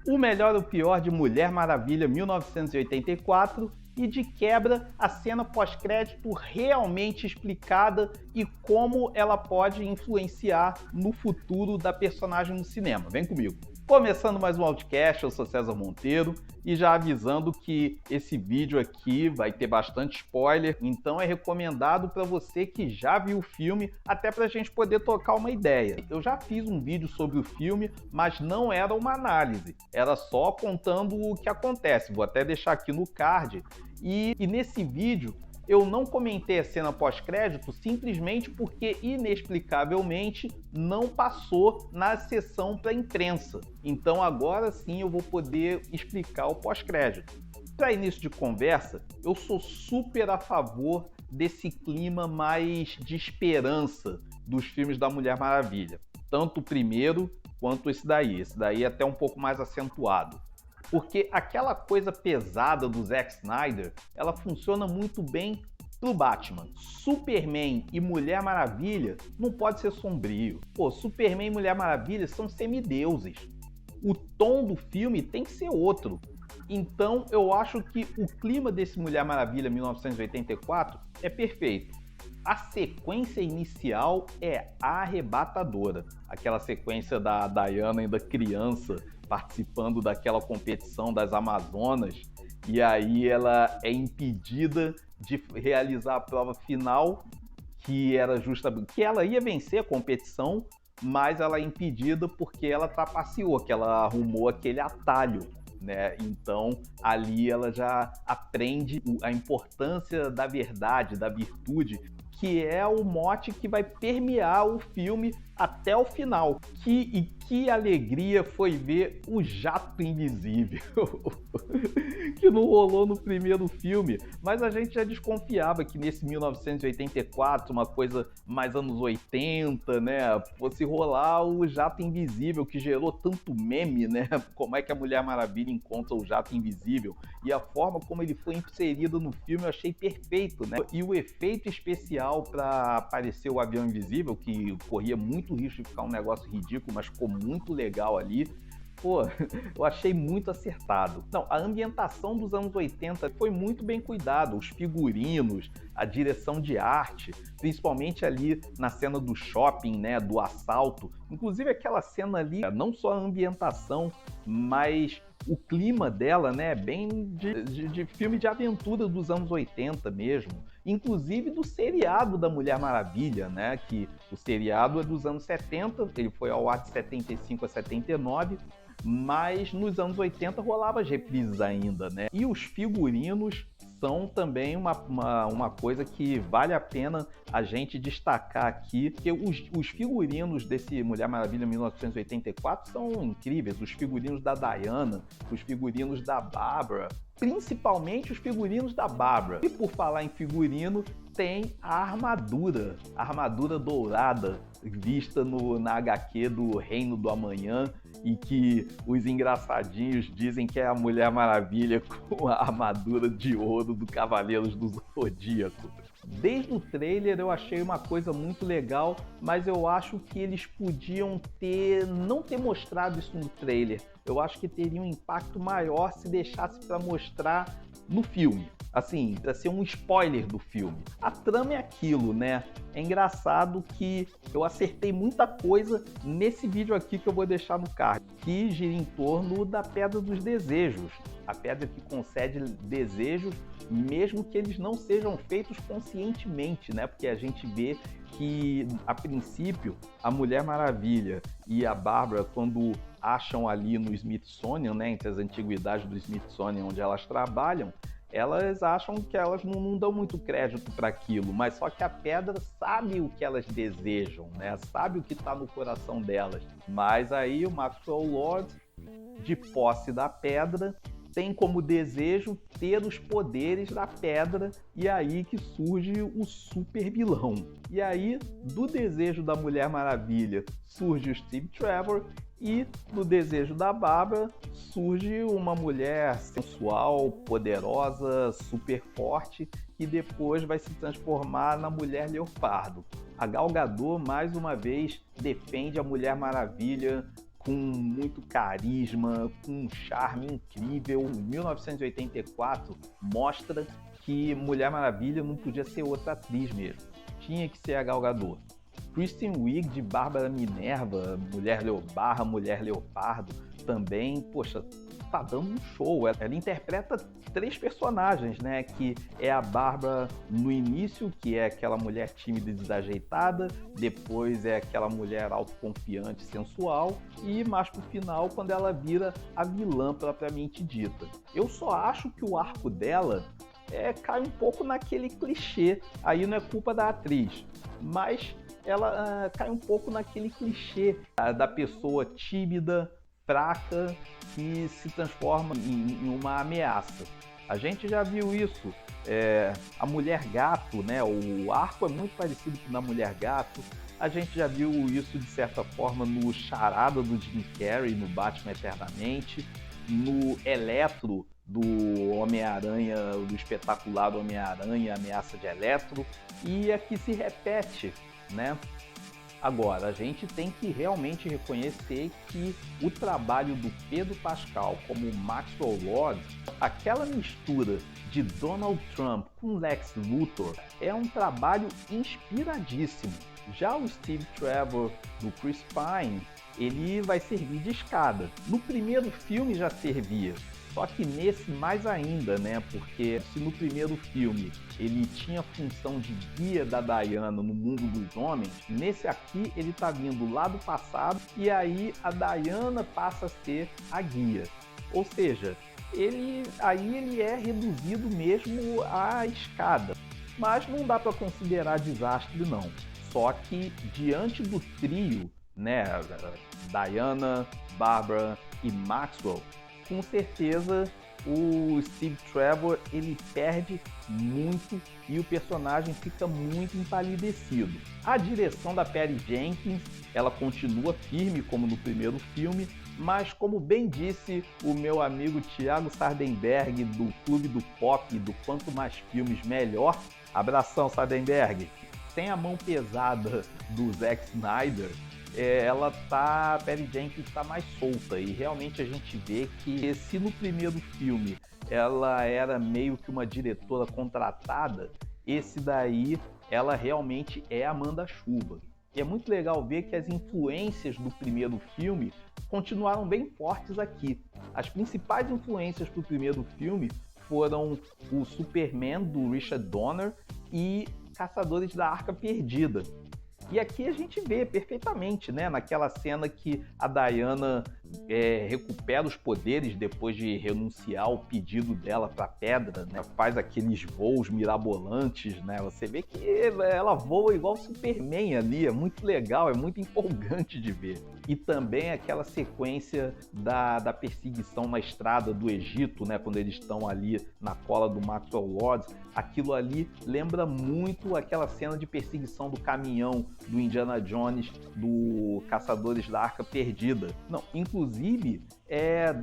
O melhor e o pior de Mulher Maravilha 1984 e de quebra a cena pós-crédito realmente explicada e como ela pode influenciar no futuro da personagem no cinema. Vem comigo. Começando mais um Outcast, eu sou César Monteiro e já avisando que esse vídeo aqui vai ter bastante spoiler, então é recomendado para você que já viu o filme, até para a gente poder trocar uma ideia. Eu já fiz um vídeo sobre o filme, mas não era uma análise, era só contando o que acontece. Vou até deixar aqui no card. E nesse vídeo eu não comentei a cena pós-crédito simplesmente porque, inexplicavelmente, não passou na sessão para a imprensa. Então agora sim eu vou poder explicar o pós-crédito. Para início de conversa, eu sou super a favor desse clima mais de esperança dos filmes da Mulher Maravilha. Tanto o primeiro quanto esse daí. Esse daí é até um pouco mais acentuado. Porque aquela coisa pesada do Zack Snyder, ela funciona muito bem pro Batman. Superman e Mulher Maravilha não pode ser sombrio. Pô, Superman e Mulher Maravilha são semideuses. O tom do filme tem que ser outro. Então eu acho que o clima desse Mulher Maravilha 1984 é perfeito. A sequência inicial é arrebatadora. Aquela sequência da Diana ainda criança, participando daquela competição das Amazonas, e aí ela é impedida de realizar a prova final, que era justamente que ela ia vencer a competição, mas ela é impedida porque ela trapaceou, que ela arrumou aquele atalho, né? Então ali ela já aprende a importância da verdade, da virtude, que é o mote que vai permear o filme até o final. Que alegria foi ver o jato invisível, que não rolou no primeiro filme, mas a gente já desconfiava que nesse 1984, uma coisa mais anos 80, né, fosse rolar o jato invisível, que gerou tanto meme, né, como é que a Mulher Maravilha encontra o jato invisível, e a forma como ele foi inserido no filme eu achei perfeito, né, e o efeito especial para aparecer o avião invisível, que corria muito risco de ficar um negócio ridículo, mas ficou muito legal ali. Pô, eu achei muito acertado. Não, a ambientação dos anos 80 foi muito bem cuidada, os figurinos, a direção de arte, principalmente ali na cena do shopping, né, do assalto. Inclusive aquela cena ali, não só a ambientação, mas o clima dela, né, bem de filme de aventura dos anos 80 mesmo. Inclusive do seriado da Mulher Maravilha, né, que o seriado é dos anos 70, ele foi ao ar de 75 a 79, mas nos anos 80 rolava as reprises ainda, né? E os figurinos são também uma coisa que vale a pena a gente destacar aqui, porque os figurinos desse Mulher Maravilha 1984 são incríveis, os figurinos da Diana, os figurinos da Barbara, principalmente os figurinos da Barbara. E por falar em figurino, tem a armadura dourada, vista na HQ do Reino do Amanhã, e que os engraçadinhos dizem que é a Mulher Maravilha com a armadura de ouro do Cavaleiros do Zodíaco. Desde o trailer eu achei uma coisa muito legal, mas eu acho que eles podiam não ter mostrado isso no trailer. Eu acho que teria um impacto maior se deixasse para mostrar no filme. Assim, para ser um spoiler do filme. A trama é aquilo, né? É engraçado que eu acertei muita coisa nesse vídeo aqui que eu vou deixar no card, que gira em torno da Pedra dos Desejos. A pedra que concede desejos, mesmo que eles não sejam feitos conscientemente, né? Porque a gente vê que, a princípio, a Mulher Maravilha e a Bárbara, quando acham ali no Smithsonian, né, entre as antiguidades do Smithsonian onde elas trabalham, elas acham que elas não dão muito crédito para aquilo, mas só que a pedra sabe o que elas desejam, né? Sabe o que está no coração delas. Mas aí o Maxwell Lord, de posse da pedra, tem como desejo ter os poderes da pedra, e aí que surge o super vilão. E aí, do desejo da Mulher Maravilha, surge o Steve Trevor, e no desejo da Bárbara surge uma mulher sensual, poderosa, super forte, que depois vai se transformar na Mulher Leopardo. A Gal Gadot, mais uma vez, defende a Mulher Maravilha com muito carisma, com um charme incrível. 1984 mostra que Mulher Maravilha não podia ser outra atriz mesmo, tinha que ser a Gal Gadot. Kristen Wiig de Bárbara Minerva, Mulher Leopardo, também, poxa, tá dando um show. Ela interpreta 3 personagens, né? Que é a Bárbara no início, que é aquela mulher tímida e desajeitada, depois é aquela mulher autoconfiante e sensual, e mais pro final, quando ela vira a vilã propriamente dita. Eu só acho que o arco dela cai um pouco naquele clichê, aí não é culpa da atriz, mas ela cai um pouco naquele clichê da pessoa tímida, fraca, que se transforma em uma ameaça. A gente já viu isso. A Mulher Gato, né? O arco é muito parecido com o da Mulher Gato. A gente já viu isso, de certa forma, no Charada do Jim Carrey, no Batman Eternamente, no Eletro do Homem-Aranha, do espetacular Homem-Aranha, Ameaça de Eletro, e aqui se repete, né? Agora, a gente tem que realmente reconhecer que o trabalho do Pedro Pascal como Maxwell Lord, aquela mistura de Donald Trump com Lex Luthor, é um trabalho inspiradíssimo. Já o Steve Trevor do Chris Pine, ele vai servir de escada. No primeiro filme já servia, só que nesse mais ainda, né? Porque se no primeiro filme ele tinha a função de guia da Diana no mundo dos homens, nesse aqui ele tá vindo lá do passado e aí a Diana passa a ser a guia. Ou seja, ele é reduzido mesmo à escada. Mas não dá para considerar desastre não. Só que diante do trio, né, Diana, Barbara e Maxwell, com certeza o Steve Trevor ele perde muito e o personagem fica muito empalidecido. A direção da Patty Jenkins, ela continua firme como no primeiro filme, mas como bem disse o meu amigo Thiago Sardenberg do Clube do Pop, do Quanto Mais Filmes Melhor, abração Sardenberg, sem a mão pesada do Zack Snyder, a Patty Jenkins está mais solta, e realmente a gente vê que se no primeiro filme ela era meio que uma diretora contratada, esse daí ela realmente é a manda-chuva. E é muito legal ver que as influências do primeiro filme continuaram bem fortes aqui. As principais influências para o primeiro filme foram o Superman do Richard Donner e Caçadores da Arca Perdida. E aqui a gente vê perfeitamente, né, naquela cena que a Diana recupera os poderes depois de renunciar ao pedido dela para a pedra, né, faz aqueles voos mirabolantes, né, você vê que ela voa igual Superman ali, é muito legal, é muito empolgante de ver. E também aquela sequência da perseguição na estrada do Egito, né, quando eles estão ali na cola do Maxwell Lord, aquilo ali lembra muito aquela cena de perseguição do caminhão do Indiana Jones, do Caçadores da Arca Perdida. Não, inclusive,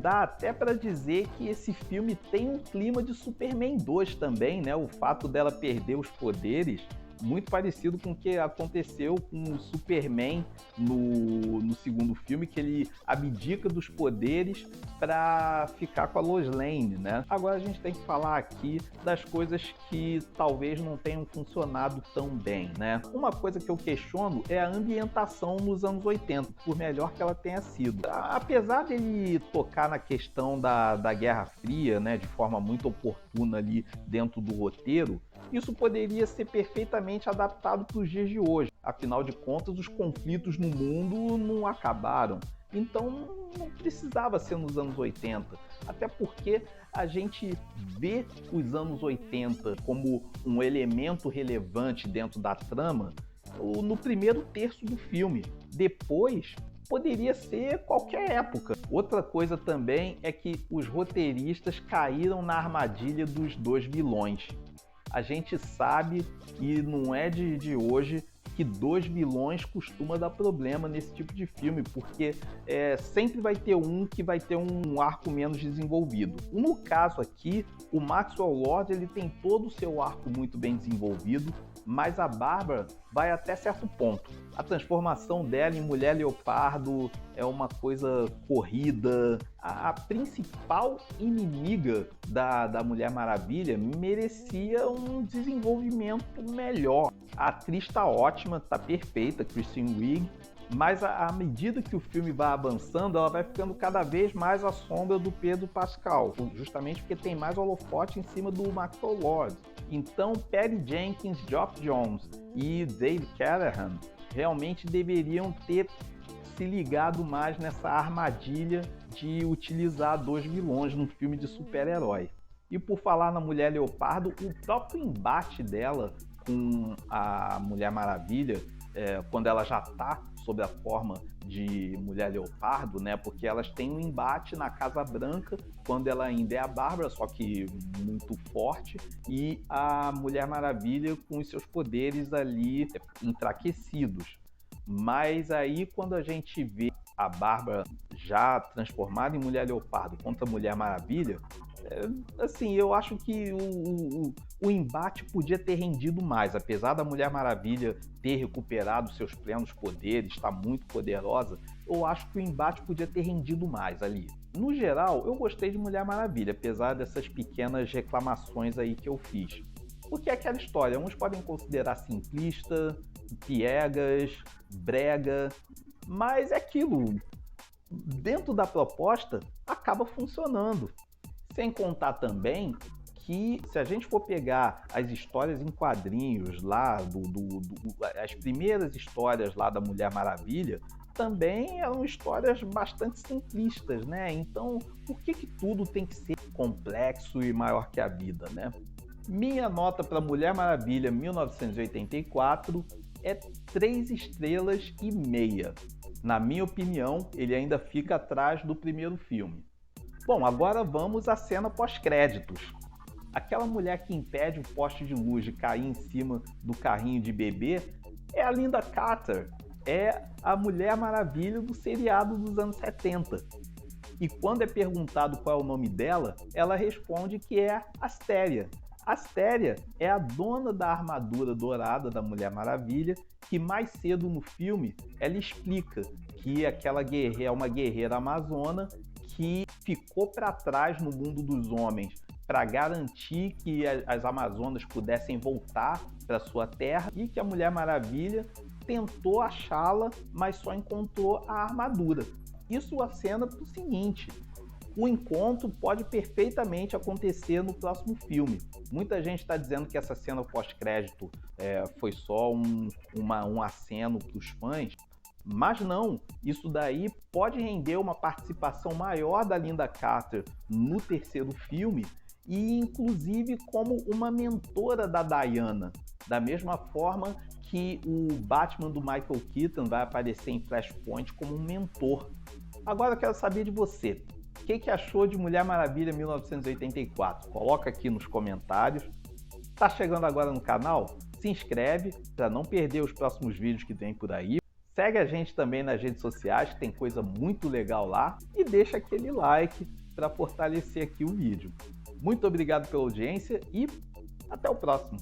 dá até para dizer que esse filme tem um clima de Superman 2 também, né? O fato dela perder os poderes, muito parecido com o que aconteceu com o Superman no segundo filme, que ele abdica dos poderes para ficar com a Lois Lane, né? Agora a gente tem que falar aqui das coisas que talvez não tenham funcionado tão bem, né? Uma coisa que eu questiono é a ambientação nos anos 80, por melhor que ela tenha sido. Apesar dele tocar na questão da Guerra Fria, né, de forma muito oportuna ali dentro do roteiro, isso poderia ser perfeitamente adaptado para os dias de hoje. Afinal de contas, os conflitos no mundo não acabaram. Então, não precisava ser nos anos 80. Até porque a gente vê os anos 80 como um elemento relevante dentro da trama no primeiro terço do filme. Depois, poderia ser qualquer época. Outra coisa também é que os roteiristas caíram na armadilha dos 2 vilões. A gente sabe, e não é de hoje, que 2 vilões costuma dar problema nesse tipo de filme, porque sempre vai ter um que vai ter um arco menos desenvolvido. No caso aqui, o Maxwell Lord ele tem todo o seu arco muito bem desenvolvido, mas a Bárbara vai até certo ponto. A transformação dela em Mulher Leopardo é uma coisa corrida. A principal inimiga da Mulher Maravilha merecia um desenvolvimento melhor. A atriz tá ótima, tá perfeita, Kristen Wiig, mas à medida que o filme vai avançando, ela vai ficando cada vez mais à sombra do Pedro Pascal, justamente porque tem mais holofote em cima do Maxwell Lord. Então, Patty Jenkins, Geoff Johns e David Callahan realmente deveriam ter se ligado mais nessa armadilha de utilizar dois vilões num filme de super-herói. E por falar na Mulher Leopardo, o próprio embate dela com a Mulher Maravilha, quando ela já está sob a forma de Mulher Leopardo, né? Porque elas têm um embate na Casa Branca, quando ela ainda é a Bárbara, só que muito forte, e a Mulher Maravilha com os seus poderes ali enfraquecidos. Mas aí, quando a gente vê a Bárbara já transformada em Mulher Leopardo contra a Mulher Maravilha, assim, eu acho que o embate podia ter rendido mais. Apesar da Mulher Maravilha ter recuperado seus plenos poderes, está muito poderosa, eu acho que o embate podia ter rendido mais ali. No geral, eu gostei de Mulher Maravilha, apesar dessas pequenas reclamações aí que eu fiz. Porque é aquela história, uns podem considerar simplista, piegas, brega, mas é aquilo, dentro da proposta, acaba funcionando. Sem contar também que, se a gente for pegar as histórias em quadrinhos lá, as primeiras histórias lá da Mulher Maravilha, também eram histórias bastante simplistas, né? Então, por que tudo tem que ser complexo e maior que a vida, né? Minha nota para Mulher Maravilha 1984 é 3,5 estrelas. Na minha opinião, ele ainda fica atrás do primeiro filme. Bom, agora vamos à cena pós-créditos. Aquela mulher que impede o poste de luz de cair em cima do carrinho de bebê é a Lynda Carter, é a Mulher Maravilha do seriado dos anos 70. E quando é perguntado qual é o nome dela, ela responde que é Astéria. Astéria é a dona da armadura dourada da Mulher Maravilha, que mais cedo no filme ela explica que aquela guerreira é uma guerreira amazona que ficou para trás no mundo dos homens para garantir que as Amazonas pudessem voltar para sua terra, e que a Mulher Maravilha tentou achá-la, mas só encontrou a armadura. Isso acena para o seguinte: o encontro pode perfeitamente acontecer no próximo filme. Muita gente está dizendo que essa cena pós-crédito foi só um aceno para os fãs, mas não, isso daí pode render uma participação maior da Lynda Carter no terceiro filme, e inclusive como uma mentora da Diana, da mesma forma que o Batman do Michael Keaton vai aparecer em Flashpoint como um mentor. Agora eu quero saber de você. O que achou de Mulher Maravilha 1984? Coloca aqui nos comentários. Tá chegando agora no canal? Se inscreve para não perder os próximos vídeos que vem por aí. Segue a gente também nas redes sociais, que tem coisa muito legal lá. E deixa aquele like para fortalecer aqui o vídeo. Muito obrigado pela audiência e até o próximo.